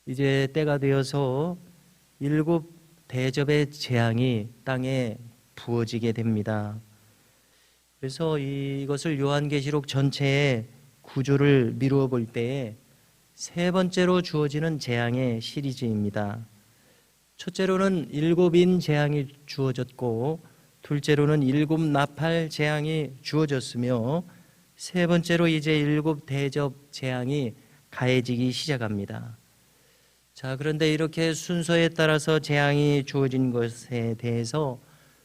이제 때가 되어서 7대접의 재앙이 땅에 부어지게 됩니다. 그래서 이것을 요한계시록 전체의 구조를 미루어 볼 때에 세 번째로 주어지는 재앙의 시리즈입니다. 첫째로는 7인 재앙이 주어졌고, 둘째로는 7나팔 재앙이 주어졌으며, 세 번째로 이제 7대접 재앙이 가해지기 시작합니다. 자, 그런데 이렇게 순서에 따라서 재앙이 주어진 것에 대해서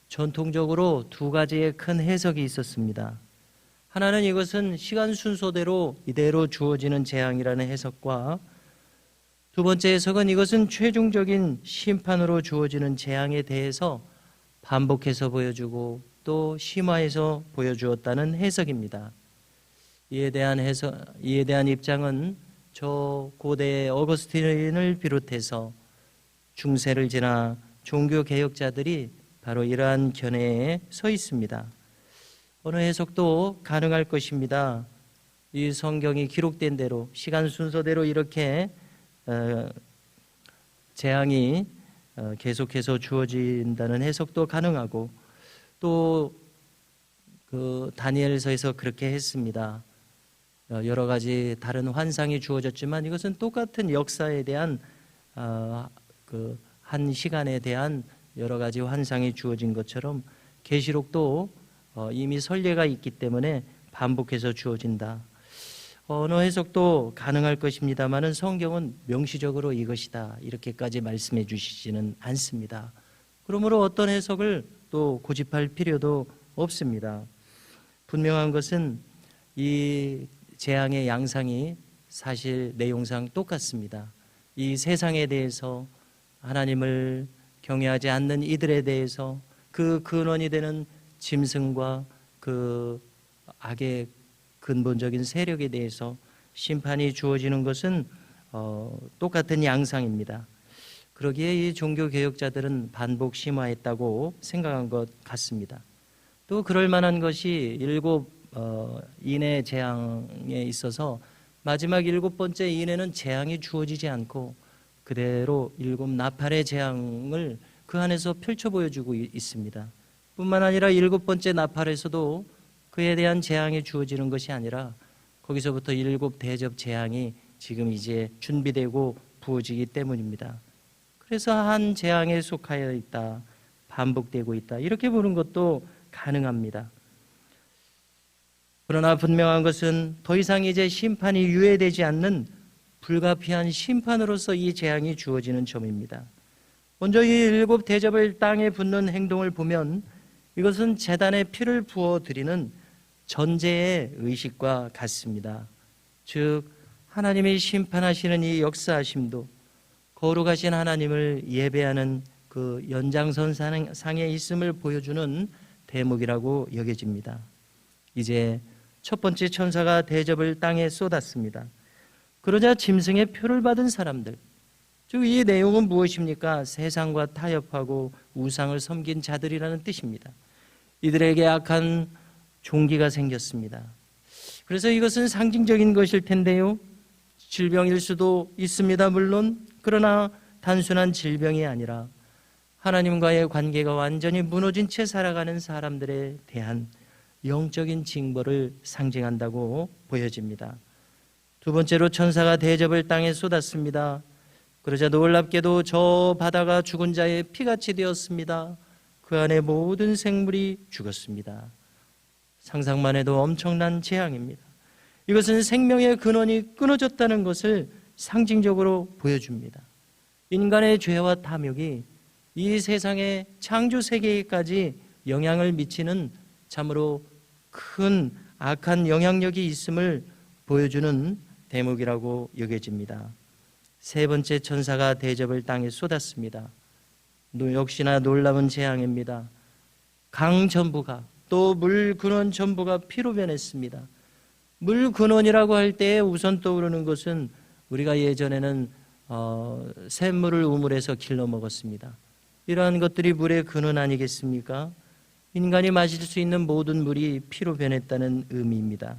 전통적으로 두 가지의 큰 해석이 있었습니다. 하나는 이것은 시간 순서대로 이대로 주어지는 재앙이라는 해석과, 두 번째 해석은 이것은 최종적인 심판으로 주어지는 재앙에 대해서 반복해서 보여주고 또 심화해서 보여주었다는 해석입니다. 이에 대한 입장은 저 고대의 어거스틴을 비롯해서 중세를 지나 종교 개혁자들이 바로 이러한 견해에 서 있습니다. 어느 해석도 가능할 것입니다. 이 성경이 기록된 대로 시간 순서대로 이렇게 재앙이 계속해서 주어진다는 해석도 가능하고, 또 그 다니엘서에서 그렇게 했습니다. 여러 가지 다른 환상이 주어졌지만 이것은 똑같은 역사에 대한 그 한 시간에 대한 여러 가지 환상이 주어진 것처럼 계시록도 이미 선례가 있기 때문에 반복해서 주어진다. 어느 해석도 가능할 것입니다마는 성경은 명시적으로 이것이다 이렇게까지 말씀해 주시지는 않습니다. 그러므로 어떤 해석을 또 고집할 필요도 없습니다. 분명한 것은 이 재앙의 양상이 사실 내용상 똑같습니다. 이 세상에 대해서 하나님을 경외하지 않는 이들에 대해서 그 근원이 되는 짐승과 그 악의 근본적인 세력에 대해서 심판이 주어지는 것은 똑같은 양상입니다. 그러기에 이 종교 개혁자들은 반복 심화했다고 생각한 것 같습니다. 또 그럴 만한 것이 7인의 재앙에 있어서 마지막 7번째 인에는 재앙이 주어지지 않고 그대로 7나팔의 재앙을 그 안에서 펼쳐 보여주고 있습니다. 뿐만 아니라 7번째 나팔에서도 그에 대한 재앙이 주어지는 것이 아니라 거기서부터 7대접 재앙이 지금 이제 준비되고 부어지기 때문입니다. 그래서 한 재앙에 속하여 있다, 반복되고 있다 이렇게 보는 것도 가능합니다. 그러나 분명한 것은 더 이상 이제 심판이 유예되지 않는 불가피한 심판으로서 이 재앙이 주어지는 점입니다. 먼저 이 7대접을 땅에 붓는 행동을 보면 이것은 제단에 피를 부어드리는 전제의 의식과 같습니다. 즉 하나님이 심판하시는 이 역사하심도 거룩하신 하나님을 예배하는 그 연장선상에 있음을 보여주는 대목이라고 여겨집니다. 이제 첫 번째 천사가 대접을 땅에 쏟았습니다. 그러자 짐승의 표를 받은 사람들, 즉 이 내용은 무엇입니까? 세상과 타협하고 우상을 섬긴 자들이라는 뜻입니다. 이들에게 악한 종기가 생겼습니다. 그래서 이것은 상징적인 것일 텐데요, 질병일 수도 있습니다. 물론 그러나 단순한 질병이 아니라 하나님과의 관계가 완전히 무너진 채 살아가는 사람들에 대한 영적인 징벌을 상징한다고 보여집니다. 두 번째로 천사가 대접을 땅에 쏟았습니다. 그러자 놀랍게도 저 바다가 죽은 자의 피같이 되었습니다. 그 안에 모든 생물이 죽었습니다. 상상만 해도 엄청난 재앙입니다. 이것은 생명의 근원이 끊어졌다는 것을 상징적으로 보여줍니다. 인간의 죄와 탐욕이 이 세상의 창조 세계에까지 영향을 미치는 참으로 큰 악한 영향력이 있음을 보여주는 대목이라고 여겨집니다. 세 번째 천사가 대접을 땅에 쏟았습니다. 역시나 놀라운 재앙입니다. 강 전부가 또 물 근원 전부가 피로 변했습니다. 물 근원이라고 할 때 우선 떠오르는 것은 우리가 예전에는 샘물을 우물에서 길러 먹었습니다. 이러한 것들이 물의 근원 아니겠습니까? 인간이 마실 수 있는 모든 물이 피로 변했다는 의미입니다.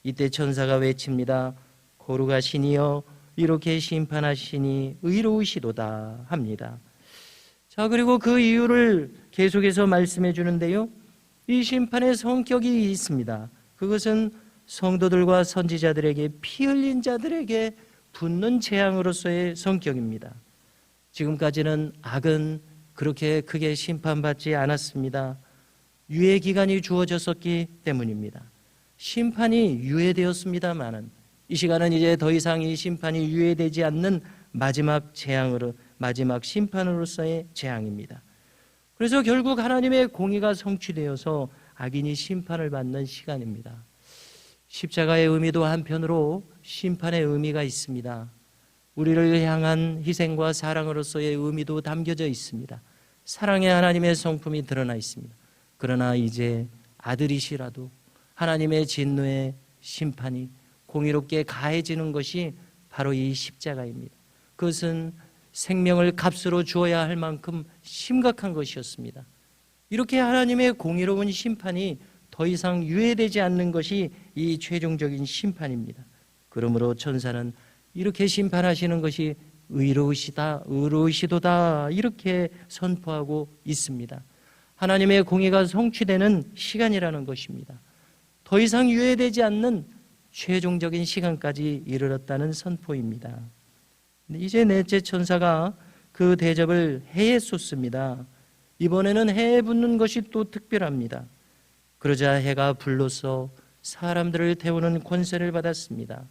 이때 천사가 외칩니다. 거룩하시니여 이렇게 심판하시니 의로우시도다 합니다. 자, 그리고 그 이유를 계속해서 말씀해 주는데요. 이 심판의 성격이 있습니다. 그것은 성도들과 선지자들에게, 피 흘린 자들에게 붙는 재앙으로서의 성격입니다. 지금까지는 악은 그렇게 크게 심판받지 않았습니다. 유예 기간이 주어졌었기 때문입니다. 심판이 유예되었습니다마는 이 시간은 이제 더 이상 이 심판이 유예되지 않는 마지막 재앙으로, 마지막 심판으로서의 재앙입니다. 그래서 결국 하나님의 공의가 성취되어서 악인이 심판을 받는 시간입니다. 십자가의 의미도 한편으로 심판의 의미가 있습니다. 우리를 향한 희생과 사랑으로서의 의미도 담겨져 있습니다. 사랑의 하나님의 성품이 드러나 있습니다. 그러나 이제 아들이시라도 하나님의 진노의 심판이 공의롭게 가해지는 것이 바로 이 십자가입니다. 그것은 생명을 값으로 주어야 할 만큼 심각한 것이었습니다. 이렇게 하나님의 공의로운 심판이 더 이상 유예되지 않는 것이 이 최종적인 심판입니다. 그러므로 천사는 이렇게 심판하시는 것이 의로우시도다 이렇게 선포하고 있습니다. 하나님의 공의가 성취되는 시간이라는 것입니다. 더 이상 유예되지 않는 최종적인 시간까지 이르렀다는 선포입니다. 이제 넷째 천사가 그 대접을 해에 쏟습니다. 이번에는 해에 붓는 것이 또 특별합니다. 그러자 해가 불로써 사람들을 태우는 권세를 받았습니다.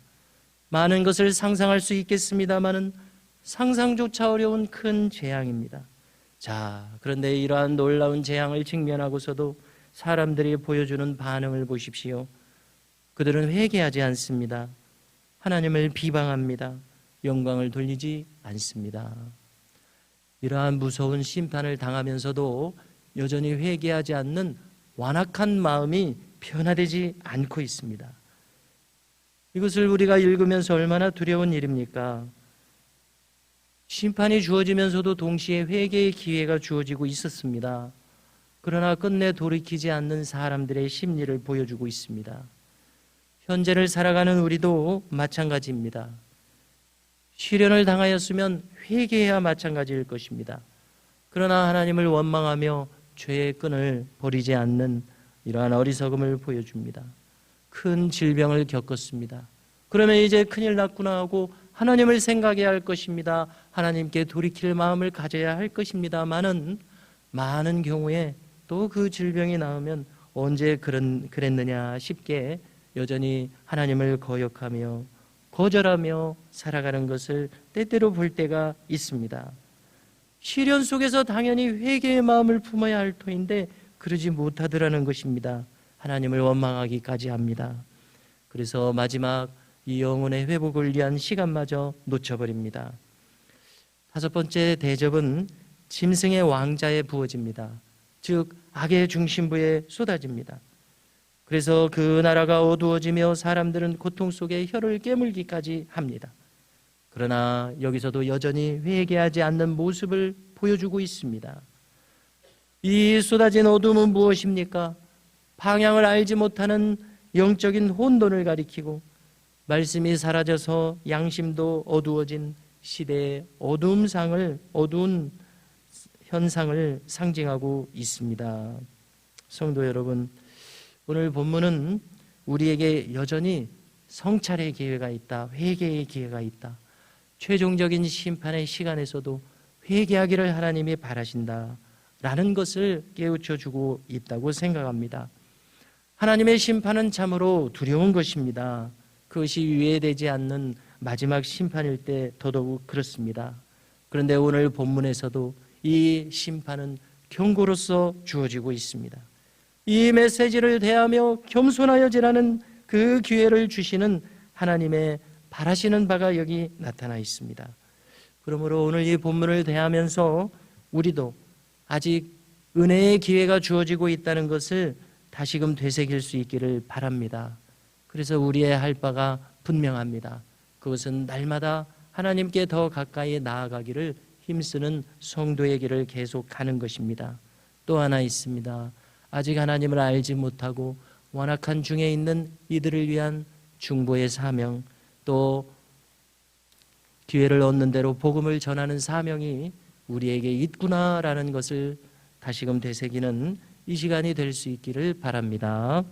많은 것을 상상할 수 있겠습니다마는 상상조차 어려운 큰 재앙입니다. 자, 그런데 이러한 놀라운 재앙을 직면하고서도 사람들이 보여주는 반응을 보십시오. 그들은 회개하지 않습니다. 하나님을 비방합니다. 영광을 돌리지 않습니다. 이러한 무서운 심판을 당하면서도 여전히 회개하지 않는 완악한 마음이 변화되지 않고 있습니다. 이것을 우리가 읽으면서 얼마나 두려운 일입니까? 심판이 주어지면서도 동시에 회개의 기회가 주어지고 있었습니다. 그러나 끝내 돌이키지 않는 사람들의 심리를 보여주고 있습니다. 현재를 살아가는 우리도 마찬가지입니다. 시련을 당하였으면 회개해야 마찬가지일 것입니다. 그러나 하나님을 원망하며 죄의 끈을 버리지 않는 이러한 어리석음을 보여줍니다. 큰 질병을 겪었습니다. 그러면 이제 큰일 났구나 하고 하나님을 생각해야 할 것입니다. 하나님께 돌이킬 마음을 가져야 할 것입니다만은 많은 경우에 또 그 질병이 나오면 언제 그랬느냐 싶게 여전히 하나님을 거역하며 거절하며 살아가는 것을 때때로 볼 때가 있습니다. 시련 속에서 당연히 회개의 마음을 품어야 할 터인데 그러지 못하더라는 것입니다. 하나님을 원망하기까지 합니다. 그래서 마지막 이 영혼의 회복을 위한 시간마저 놓쳐버립니다. 다섯 번째 대접은 짐승의 왕자에 부어집니다. 즉 악의 중심부에 쏟아집니다. 그래서 그 나라가 어두워지며 사람들은 고통 속에 혀를 깨물기까지 합니다. 그러나 여기서도 여전히 회개하지 않는 모습을 보여주고 있습니다. 이 쏟아진 어둠은 무엇입니까? 방향을 알지 못하는 영적인 혼돈을 가리키고 말씀이 사라져서 양심도 어두워진 시대의 어두운 현상을 상징하고 있습니다. 성도 여러분, 오늘 본문은 우리에게 여전히 성찰의 기회가 있다, 회개의 기회가 있다, 최종적인 심판의 시간에서도 회개하기를 하나님이 바라신다라는 것을 깨우쳐주고 있다고 생각합니다. 하나님의 심판은 참으로 두려운 것입니다. 그것이 유예되지 않는 마지막 심판일 때 더더욱 그렇습니다. 그런데 오늘 본문에서도 이 심판은 경고로서 주어지고 있습니다. 이 메시지를 대하며 겸손하여 지라는 그 기회를 주시는 하나님의 바라시는 바가 여기 나타나 있습니다. 그러므로 오늘 이 본문을 대하면서 우리도 아직 은혜의 기회가 주어지고 있다는 것을 다시금 되새길 수 있기를 바랍니다. 그래서 우리의 할 바가 분명합니다. 그것은 날마다 하나님께 더 가까이 나아가기를 힘쓰는 성도의 길을 계속 가는 것입니다. 또 하나 있습니다. 아직 하나님을 알지 못하고 완악한 중에 있는 이들을 위한 중보의 사명, 또 기회를 얻는 대로 복음을 전하는 사명이 우리에게 있구나라는 것을 다시금 되새기는 이 시간이 될 수 있기를 바랍니다.